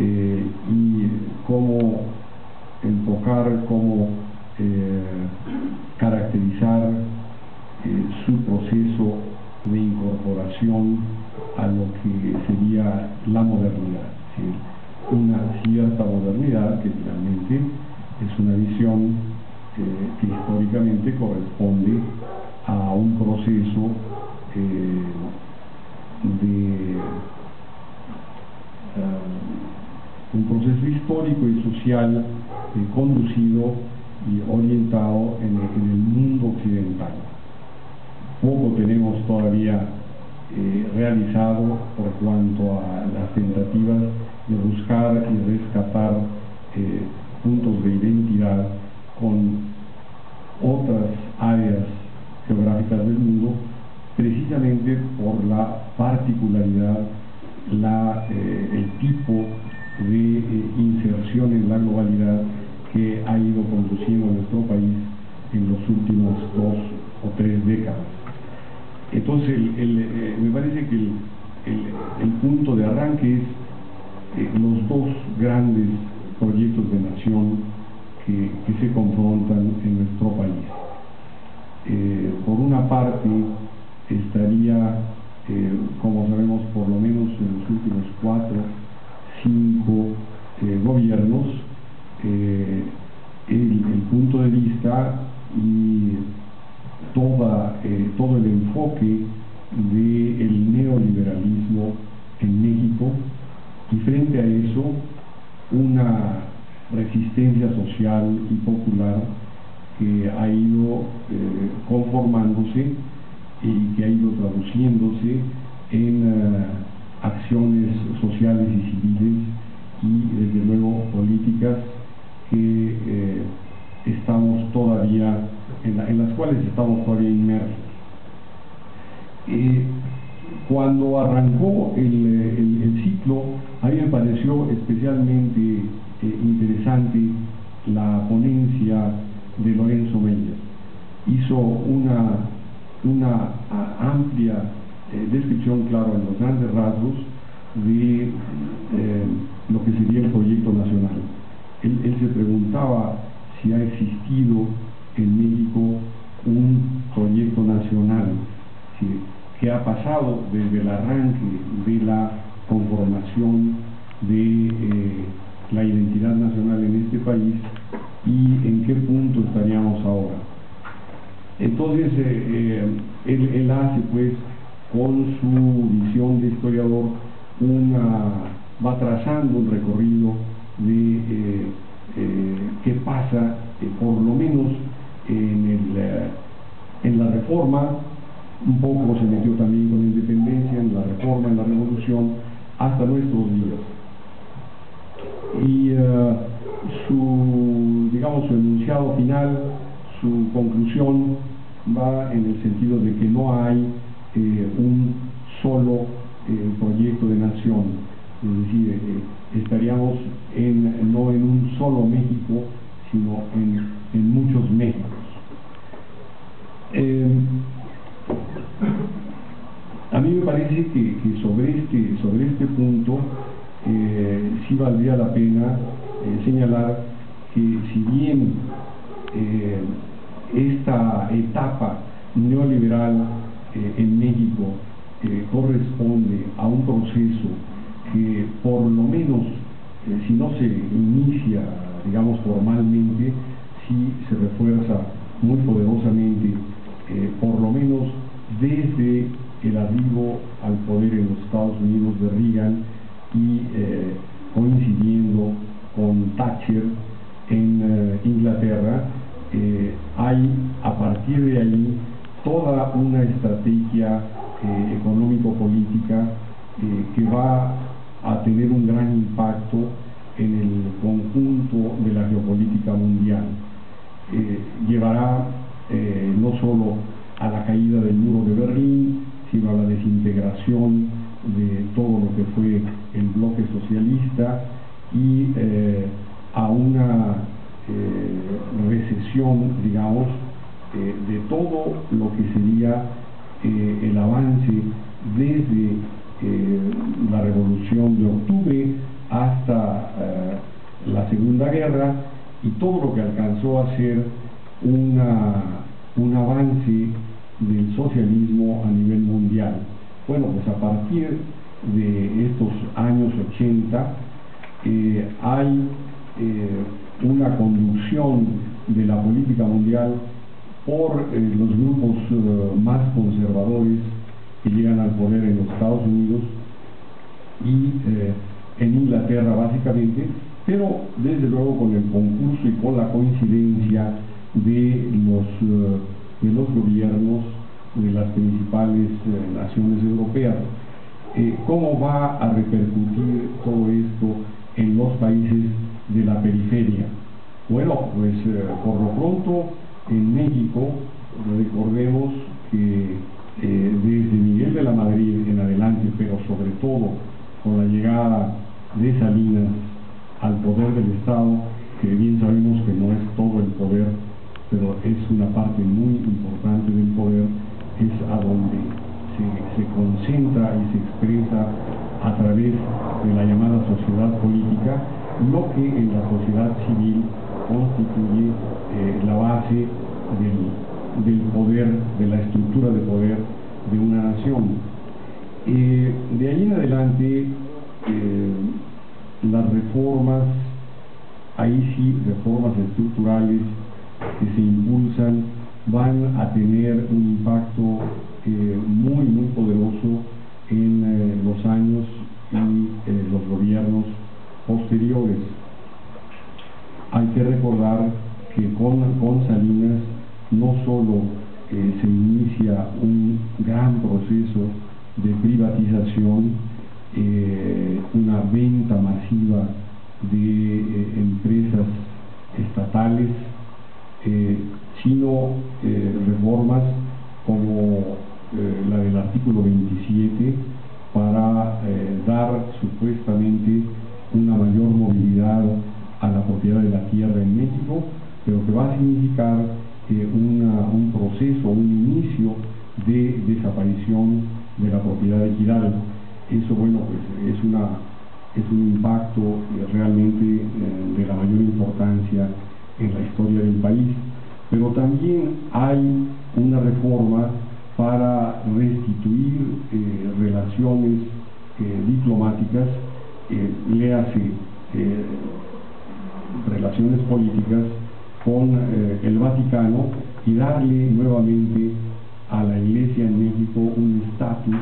y cómo enfocar, cómo caracterizar su proceso de incorporación a lo que sería la modernidad, ¿sí? Una cierta modernidad que finalmente es una visión que históricamente corresponde a un proceso un proceso histórico y social conducido y orientado en el mundo occidental. Poco tenemos todavía realizado por cuanto a las tentativas de buscar y rescatar puntos de identidad con otras áreas geográficas del mundo, precisamente por la particularidad, el tipo de inserción en la globalidad que ha ido conduciendo a nuestro país en los últimos 2 o 3 décadas. Entonces, me parece que el punto de arranque es los 2 grandes proyectos de nación que se confrontan en nuestro país. Por una parte, estaría, como sabemos, por lo menos en los últimos 4, 5 gobiernos, el punto de vista y todo el enfoque del neoliberalismo en México, y frente a eso una resistencia social y popular que ha ido conformándose y que ha ido traduciéndose en acciones sociales y civiles y desde luego políticas que estamos todavía en las cuales estamos todavía inmersos. Cuando arrancó el ciclo, a mí me pareció especialmente interesante la ponencia de Lorenzo Meyer. Hizo una amplia descripción, claro, en los grandes rasgos de lo que sería el proyecto nacional. Él se preguntaba si ha existido en México un proyecto nacional, ¿sí? Que ha pasado desde el arranque de la conformación de la identidad nacional en este país y en qué punto estaríamos ahora. Entonces, él hace pues con su visión de historiador va trazando un recorrido de qué pasa por lo menos en la reforma, un poco se metió también con la independencia, en la reforma, en la revolución, hasta nuestros días. Y su enunciado final, su conclusión va en el sentido de que no hay un solo proyecto de nación, es decir, estaríamos no en un solo México, sino en muchos Méxicos. A mí me parece que sobre este punto sí valdría la pena señalar que si bien esta etapa neoliberal en México corresponde a un proceso que por lo menos, si no se inicia, digamos, formalmente, sí se refuerza muy poderosamente, por lo menos desde el arribo al poder en los Estados Unidos de Reagan y coincidiendo con Thatcher en Inglaterra. Hay a partir de ahí toda una estrategia económico-política que va a tener un gran impacto en el conjunto de la geopolítica mundial. Llevará no solo a la caída del muro de Berlín, sino a la desintegración de todo lo que fue el bloque socialista y a una recesión, digamos, de todo lo que sería el avance desde la Revolución de Octubre hasta la Segunda Guerra, y todo lo que alcanzó a ser un avance del socialismo a nivel mundial. Bueno, pues a partir de estos años 80 hay una conducción de la política mundial por los grupos más conservadores que llegan al poder en los Estados Unidos y en Inglaterra básicamente, pero desde luego con el concurso y con la coincidencia de los gobiernos de las principales naciones europeas. ¿Cómo va a repercutir todo esto en los países de la periferia? Bueno, pues por lo pronto en México, recordemos que desde Miguel de la Madrid en adelante, pero sobre todo con la llegada de Salinas al poder del Estado, que bien sabemos que no es todo el poder, pero es una parte muy importante del poder, es a donde se concentra y se expresa a través de la llamada sociedad política, lo que en la sociedad civil constituye la base del poder, de la estructura de poder de una nación. De ahí en adelante, las reformas, ahí sí, reformas estructurales que se impulsan, van a tener un impacto muy, muy poderoso en los años y los gobiernos posteriores. Hay que recordar que con Salinas no solo se inicia un gran proceso de privatización, una venta masiva de empresas estatales, sino reformas como la del artículo 27 para dar supuestamente una mayor movilidad a la propiedad de la tierra en México, pero que va a significar un proceso, un inicio de desaparición de la propiedad ejidal. Eso, bueno, pues es un impacto realmente de la mayor importancia en la historia del país. Pero también hay una reforma para restituir relaciones diplomáticas, léase relaciones políticas con el Vaticano, y darle nuevamente a la Iglesia en México un estatus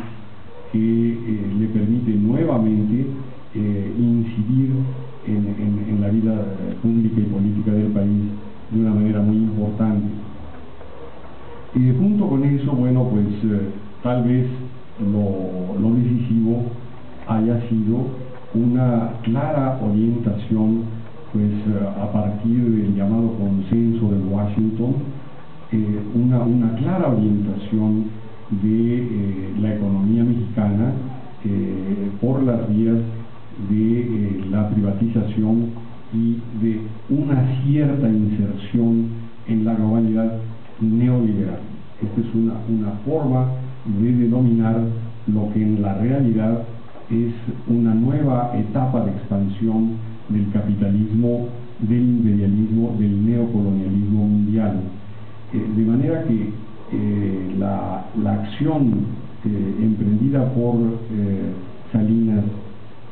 que le permite nuevamente incidir en la vida pública y política del país de una manera muy importante. Y junto con eso, bueno, pues tal vez lo decisivo haya sido una clara orientación, pues a partir del llamado consenso de Washington, una clara orientación de la economía mexicana por las vías de la privatización y de una cierta inserción en la globalidad neoliberal. Esta es una forma de denominar lo que en la realidad es una nueva etapa de expansión del capitalismo, del imperialismo, del neocolonialismo mundial. De manera que la acción emprendida por Salinas,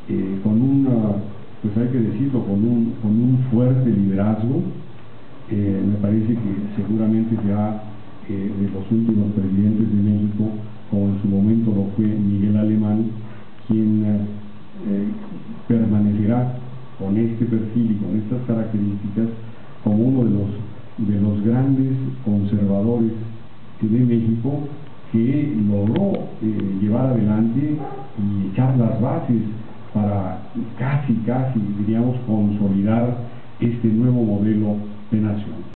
pues hay que decirlo, con un fuerte liderazgo, me parece que seguramente será de los últimos presidentes de México, como en su momento lo fue Miguel Alemán, quien permanecerá con este perfil y con estas características como uno de los grandes conservadores de México, que logró llevar adelante y echar las bases para casi, diríamos, consolidar este nuevo modelo de nación.